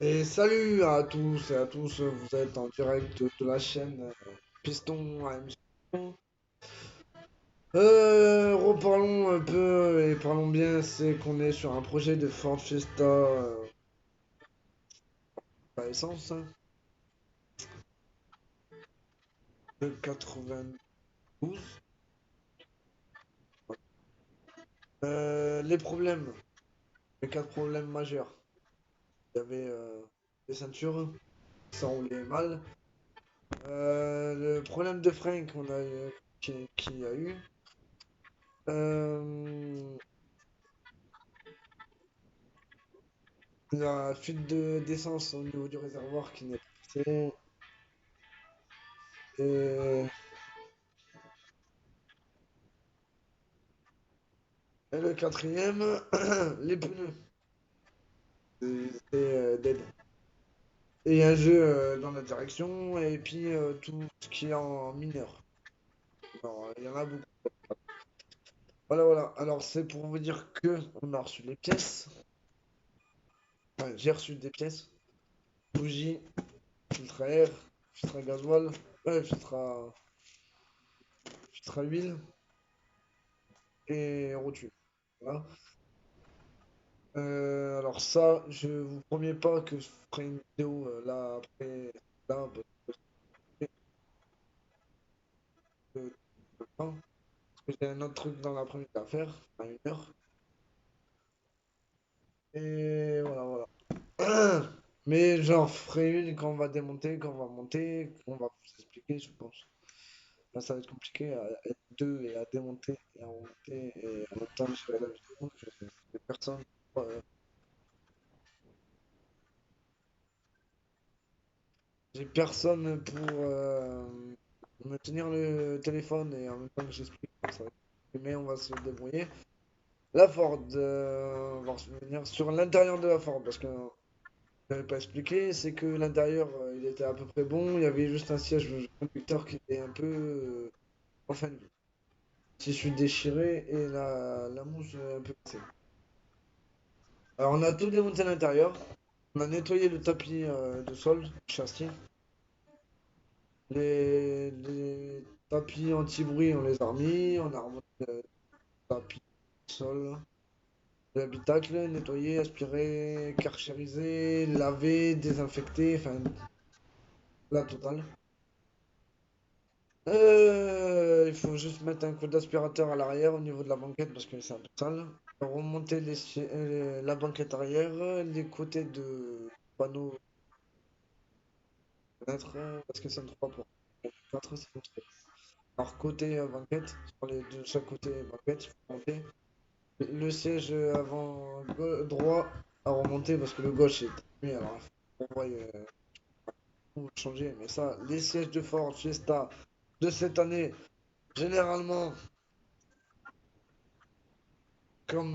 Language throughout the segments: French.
Et salut à tous et à tous, vous êtes en direct de la chaîne Piston AMG. Reparlons un peu et parlons bien, c'est qu'on est sur un projet de Ford Fiesta à essence hein, de 92. Les problèmes, les quatre problèmes majeurs. Il y avait les ceintures, ça roulait mal. Le problème de frein qu'il y a eu. Euh, La fuite d'essence au niveau du réservoir qui n'est pas passée. Et, et le quatrième, les pneus. C'était dead. Et un jeu dans la direction, et puis tout ce qui est en mineur. Alors, il y en a beaucoup. Voilà, voilà. Alors, c'est pour vous dire que on a reçu les pièces. Enfin, j'ai reçu des pièces. Bougie, filtre à air, filtre à gasoil, filtre à huile et rotule. Voilà. Alors ça, je vous promets pas que je ferai une vidéo là après là euh, parce que j'ai un autre truc dans l'après-midi à faire à 1 heure. Et voilà voilà. Mais j'en ferai une quand on va démonter, quand on va monter, on va vous expliquer, je pense. Là, ça va être compliqué à être deux et à démonter et à monter et en même temps gérer la vidéo. J'ai personne. euh, J'ai personne pour me tenir le téléphone et en même temps que j'explique. Ça va mais on va se débrouiller. La Ford, on va revenir sur l'intérieur de la Ford parce que je n'avais pas expliqué, c'est que l'intérieur il était à peu près bon, il y avait juste un siège conducteur qui était un peu enfin tissu déchiré et la mousse un peu cassée. Alors on a tout démonté à l'intérieur, on a nettoyé le tapis de sol, châssis. Les tapis anti-bruit, on les a remis, on a remonté le tapis sol, l'habitacle, nettoyé, aspiré, karchérisé, lavé, désinfecté, enfin la totale. Il faut juste mettre un coup d'aspirateur à l'arrière au niveau de la banquette parce que c'est un peu sale. Remonter la banquette arrière, les côtés de panneaux fenêtres parce que ça ne trouve pas pour 4, c'est trop. Alors côté banquette, sur les deux, chaque côté banquette, il faut monter. Le siège avant droit à remonter parce que le gauche est mis. Alors il faut tout changer. Mais ça, les sièges de Ford Fiesta de cette année, généralement, comme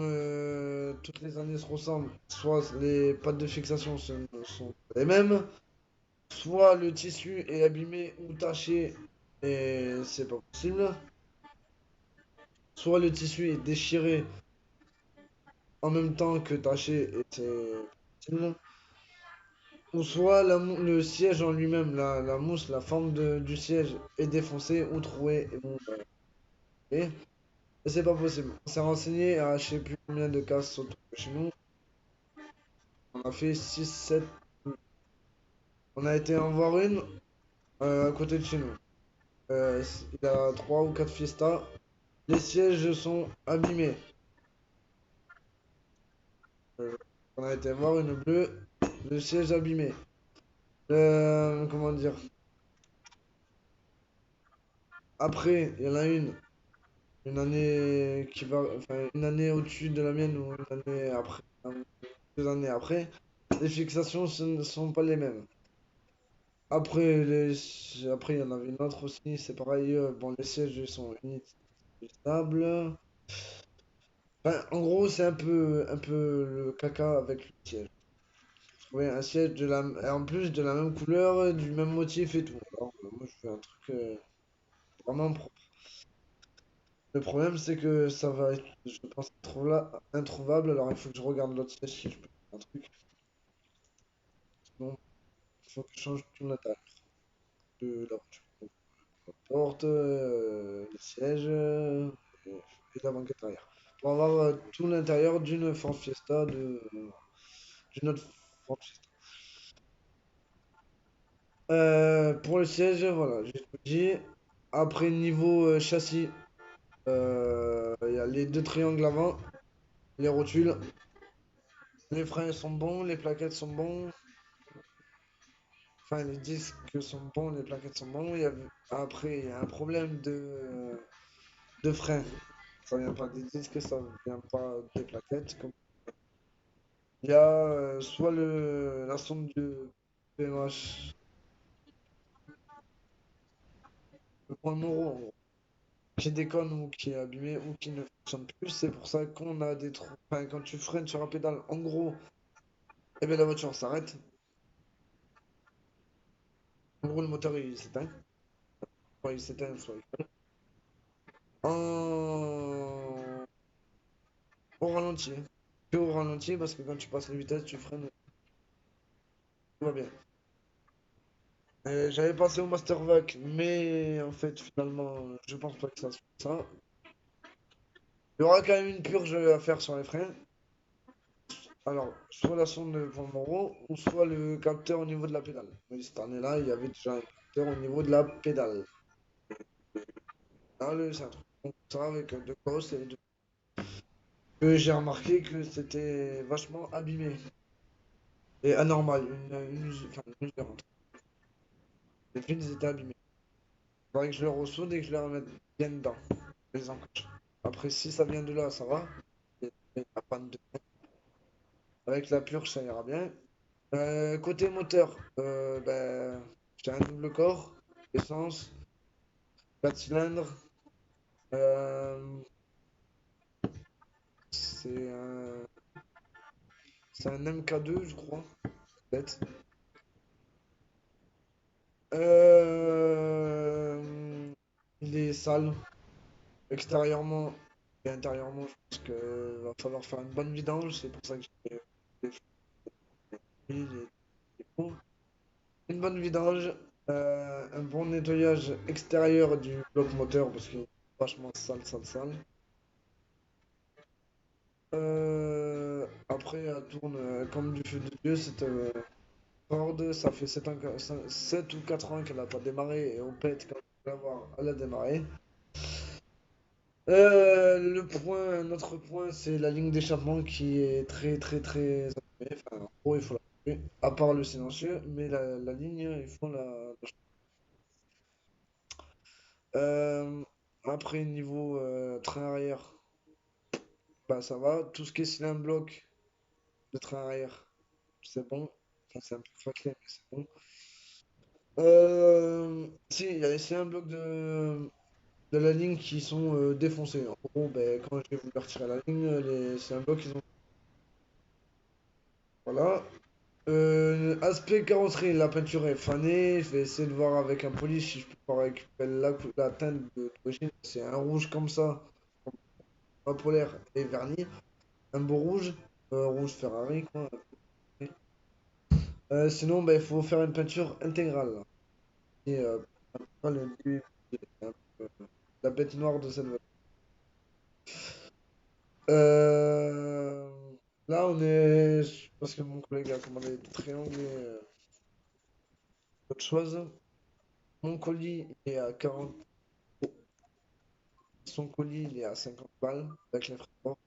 toutes les années se ressemblent, soit les pattes de fixation sont les mêmes, soit le tissu est abîmé ou taché et c'est pas possible, soit le tissu est déchiré en même temps que taché et c'est possible. Ou soit le siège en lui-même, la mousse, la forme du siège est défoncée ou trouée. Et c'est pas possible. On s'est renseigné à je sais plus combien de casses autour de chez nous. On a fait 6 7. On a été en voir une à côté de chez nous. Il y a 3 ou 4 Fiesta. Les sièges sont abîmés. Euh, on a été voir une bleue. Le siège abîmé. Comment dire? Après, il y en a une année qui va, enfin, une année au-dessus de la mienne ou une année après, 2 années après, les fixations ce ne sont pas les mêmes. Après, il y en avait une autre aussi, c'est pareil, bon, les sièges ils sont stables. Enfin, en gros, c'est un peu le caca avec le siège. Trouver un siège en plus de la même couleur, du même motif et tout. Alors, moi, je fais un truc vraiment propre. Le problème, c'est que ça va être, je pense, introuvable. Alors, il faut que je regarde l'autre siège si je peux faire un truc. faut que je change tout l'intérieur de la voiture. Donc, la porte, le siège et la banquette arrière. Pour avoir tout l'intérieur d'une Ford Fiesta, d'une autre Ford Fiesta. Pour le siège, voilà, j'ai tout dit. Après, niveau châssis, il y a les deux triangles avant, les rotules, les freins sont bons, les plaquettes sont bons, enfin les disques sont bons, les plaquettes sont bons. Après, il y a un problème de frein. Ça vient pas des disques, ça vient pas des plaquettes. Il y a soit la sonde du PMH, le point Moro, qui déconne ou qui est abîmé ou qui ne fonctionne plus. C'est pour ça qu'on a des trous. Enfin, quand tu freines sur un pédale, en gros, eh bien, la voiture s'arrête. En gros, le moteur il s'éteint. Soit il s'éteint, soit il freine. En... Au ralenti. Que au ralenti, parce que quand tu passes les vitesses, tu freines, tout va bien. J'avais passé au Master Vac, mais en fait, finalement, je pense pas que ça soit ça. Il y aura quand même une purge à faire sur les freins. Alors, soit la sonde de Pomerleau, ou soit le capteur au niveau de la pédale. Mais cette année-là, il y avait déjà un capteur au niveau de la pédale. Là, c'est un truc comme ça avec deux cosses et deux. J'ai remarqué que c'était vachement abîmé et anormal. Enfin, une usure. Les fils étaient abîmés. Il faudrait que je les ressoude et que je les remette bien dedans. Les encoches. Après, si ça vient de là, ça va. Il y a pas panne de... Avec la purge, ça ira bien. Côté moteur, ben, j'ai un double corps, essence, 4 cylindres. euh, c'est un, c'est un MK2, je crois, peut-être. Euh, il est sale, extérieurement et intérieurement. Je pense qu'il va falloir faire une bonne vidange. C'est pour ça que j'ai fait une bonne vidange, un bon nettoyage extérieur du bloc moteur parce qu'il est vachement sale, sale, sale. Après, elle tourne comme du feu de Dieu. Cette Ford, ça fait 7 ou 4 ans qu'elle n'a pas démarré et on pète quand on va voir, elle a démarré. Notre point, c'est la ligne d'échappement qui est très très très abîmée. Enfin, en gros, il faut la changer, à part le silencieux, mais la ligne, il faut la changer. Après, niveau train arrière, bah ça va. Tout ce qui est cylindre bloc de train arrière, c'est bon. Enfin, c'est un peu craquelé, mais c'est bon. Si, il y a les cylindres blocs de la ligne qui sont défoncés. En gros, ben, quand j'ai voulu retirer la ligne, les cylindres blocs, ils ont... Voilà. Aspect carrosserie, la peinture est fanée. Je vais essayer de voir avec un police si je peux pas récupérer la teinte d'origine. C'est un rouge comme ça, pas polaire et verni. Un beau rouge, rouge Ferrari, quoi. Sinon, ben, il faut faire une peinture intégrale. Et pas le début, un peu, la bête noire de cette voiture. Euh, Là, on est. Parce que mon collègue a commandé des triangles et autre chose. Mon colis est à 40. Son colis, il est à 50 balles avec les frais de port.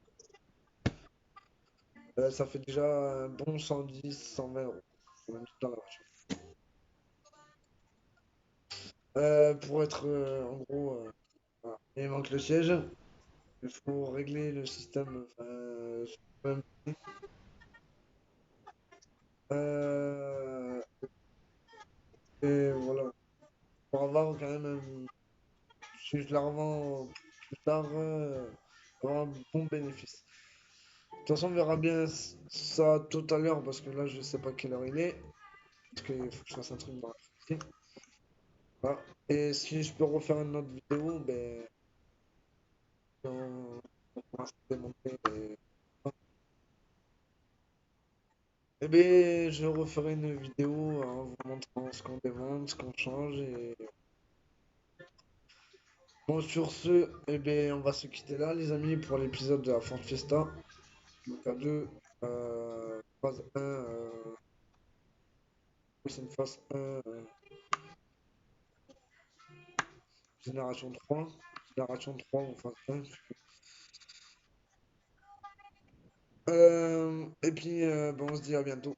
Ça fait déjà un bon 110, 120 euros. On a mis dans la voiture. Pour être en gros, voilà. Il manque le siège. Il faut régler le système. Enfin, même- Euh, et voilà. Pour avoir quand même si je la revends plus tard, avoir un bon bénéfice. De toute façon, on verra bien ça tout à l'heure parce que là, je sais pas quelle heure il est. Parce qu'il faut que je fasse un truc dans l'après-midi. Voilà. Et si je peux refaire une autre vidéo, ben, on pourra se démonter. Eh ben, je referai une vidéo en vous montrant ce qu'on demande, ce qu'on change. Et bon, sur ce, eh ben, on va se quitter là, les amis, pour l'épisode de la Fort Fiesta. Donc à deux, phase 1, c'est une phase 1, génération 3. Génération 3 ou phase 1. Et puis, bon, on se dit à bientôt.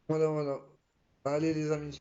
Voilà, voilà. Allez, les amis.